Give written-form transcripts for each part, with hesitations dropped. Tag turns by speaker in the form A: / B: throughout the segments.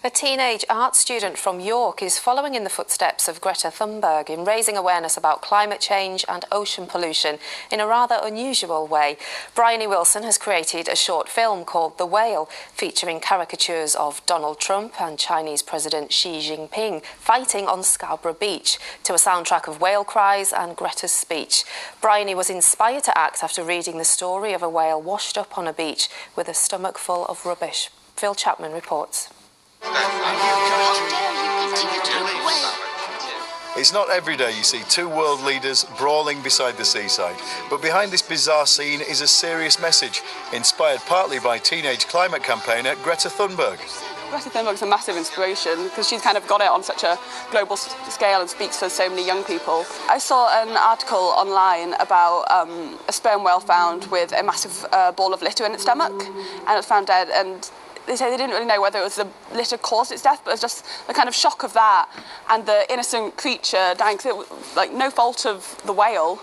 A: A teenage art student from York is following in the footsteps of Greta Thunberg in raising awareness about climate change and ocean pollution in a rather unusual way. Briony Wilson has created a short film called The Wail, featuring caricatures of Donald Trump and Chinese President Xi Jinping fighting on Scarborough beach to a soundtrack of whale cries and Greta's speech. Briony was inspired to act after reading the story of a whale washed up on a beach with a stomach full of rubbish. Phil Chapman reports.
B: It's not every day you see two world leaders brawling beside the seaside, but behind this bizarre scene is a serious message, inspired partly by teenage climate campaigner Greta Thunberg.
C: Greta Thunberg's a massive inspiration because she's kind of got it on such a global scale and speaks for so many young people. I saw an article online about a sperm whale found with a massive ball of litter in its stomach, and it was found dead. And they say they didn't really know whether it was the litter caused its death, but it was just the kind of shock of that and the innocent creature dying, because it was like no fault of the whale,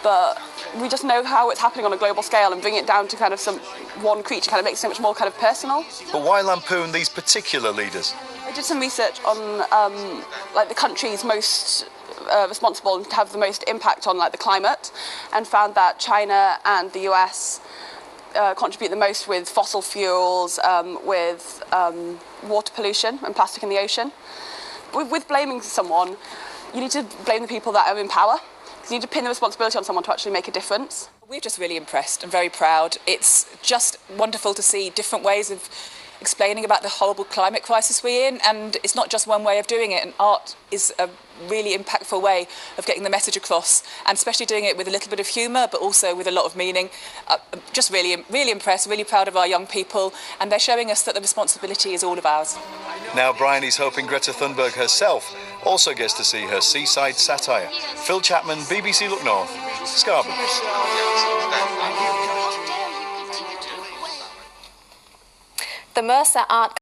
C: but we just know how it's happening on a global scale, and bring it down to kind of some one creature kind of makes it so much more kind of personal.
B: But why lampoon these particular leaders?
C: I did some research on like the countries most responsible and have the most impact on like the climate, and found that China and the US contribute the most with fossil fuels, with water pollution and plastic in the ocean. With blaming someone, you need to blame the people that are in power, because you need to pin the responsibility on someone to actually make a difference.
D: We're just really impressed and very proud. It's just wonderful to see different ways of explaining about the horrible climate crisis we're in, and it's not just one way of doing it, and art is a really impactful way of getting the message across, and especially doing it with a little bit of humour but also with a lot of meaning. Just really impressed, really proud of our young people, and they're showing us that the responsibility is all of ours.
B: Now Briony's hoping Greta Thunberg herself also gets to see her seaside satire. Phil Chapman, BBC Look North, Scarborough.
A: The Mercer Art